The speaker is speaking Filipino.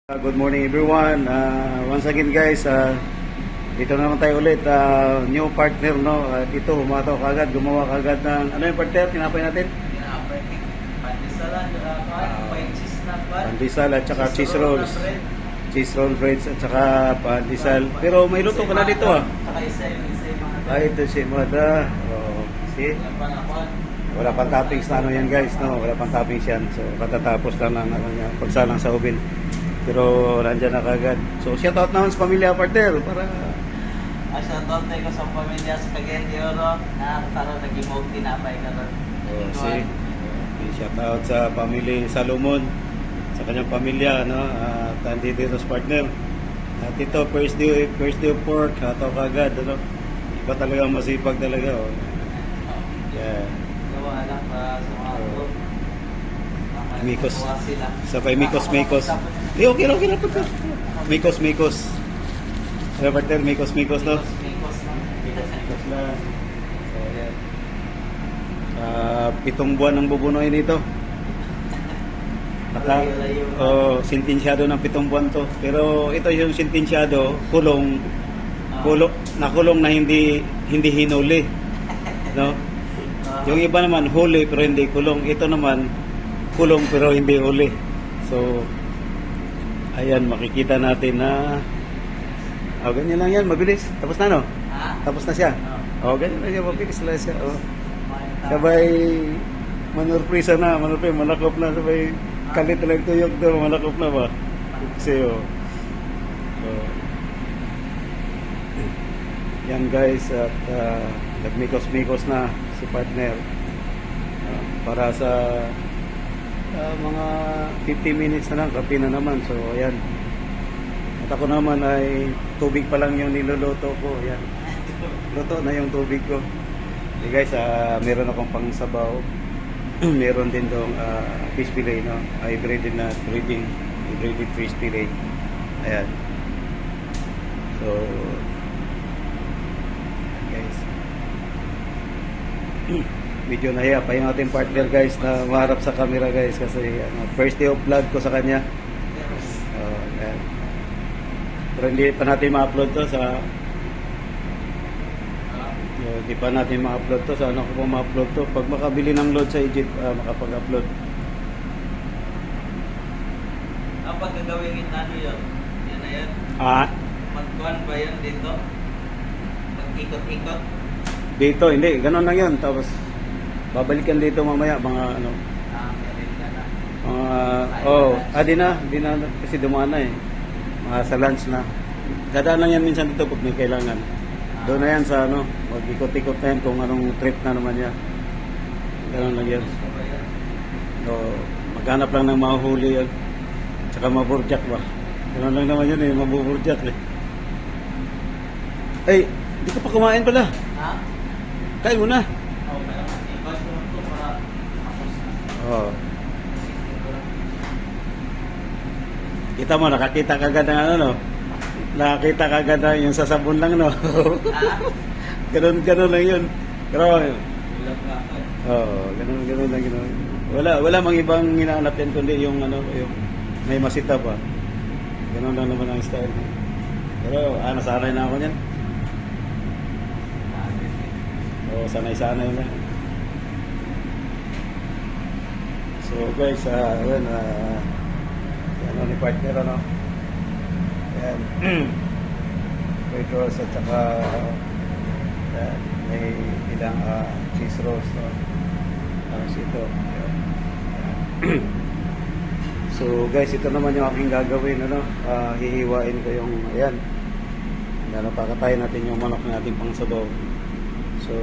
Good morning everyone. Once again guys, dito na naman tayo ulit. New partner no. Dito humato kagad, gumawa kagad ng ano yung partner tinapay natin? Pandesal at saka cheese rolls. Cheese roll breads at saka pandesal. Pero may luto ka na dito Saka isa ito si Mada. See? Wala pang toppings na ano yan guys, no? Wala pang toppings yan. So katatapos lang ng ano niya, pagsalang sa ubin. Pero nandiyan na kagad. So shout out naman sa pamilya partner para shoutout tayo ko sa pamilya sa Cagayan de Oro na karon nag-imog tinapay karon. see. Shout out sa pamilya Salomon, sa kanyang pamilya, no? Nandito sa partner. At ito first day of work, hataw kagad, ano? Iba talaga masipag talaga, oh. Yeah. Gawa lang para sa mga group. Mikos. Sa kay Mikos. Okay na po. Mikos. Ano partner, Mikos, no? Mikos na. Mikos na. So, yan. 7 buwan ang bubunuin dito. Sentensyado ng 7 buwan to. Pero ito yung sentensyado, nakulong na hindi hinuli. No? Yung iba naman huli pero hindi kulong. Ito naman kulong pero hindi huli. So ayan, makikita natin na ganyan lang yan, mabilis. Tapos na, no? Tapos na siya. Ganyan lang yan, mabilis lang siya. Sabay manurprisa na, malakop na, sabay kalit lang tuyok to, malakop na ba? Kasi yan guys, at nagmikos-mikos na si partner para sa mga 50 minutes na lang, kape na naman. So ayan, at ako naman ay tubig pa lang yung niluluto ko. Ayan, luto na yung tubig ko. Okay guys, meron akong pangsabaw. Meron din dong fish fillet, no? Breaded fish fillet. Ayan. So guys, medyo nahiya pa yung ating partner guys na maharap sa camera guys kasi first day of vlog ko sa kanya. Ayan. Pero hindi pa natin ma-upload to sa hindi pa natin ma-upload to. Sana ko pa ma-upload to pag makabili ng load sa Egypt, makapag-upload. Ang pagkagawin natin yun, yan na yan. Magkuhan ba yun dito? Mag-ikot-ikot? Dito, hindi. Ganun lang yun. Tapos babalikan dito mamaya mga ano. Di na kasi dumaan na eh. Mga sa lunch na. Dadaan lang yan minsan dito pag may kailangan. Doon na yan sa ano, mag-ikot-ikot na yan kung anong trip na naman yan. Ganun lang yan. So, maghanap lang ng mahuhuli yan. Tsaka maburjak ba. Ganun lang naman yun eh, mabuburjak eh. Ay, hindi ka pa kumain pala. Kain mo na. Kita mo, nakakita kagad ng ano, no? Nakakita kagad na yung sasabon lang, no? Ganun lang yun. Pero, ganun lang. Wala mang ibang hinahanap yan, kundi yung ano, yung may masita pa. Ganun lang naman ang style. Pero, nasanay na ako niyan. Sanay-sanay lang. So guys, yun, ano ni partner, ano? Ayan. Waitrose at saka may ilang cheese rolls, no? Tapos ito. So guys, ito naman yung aking gagawin, ano? Hihiwain ko yung, ayan. Pakatayin natin yung manok na ating pangsabaw. So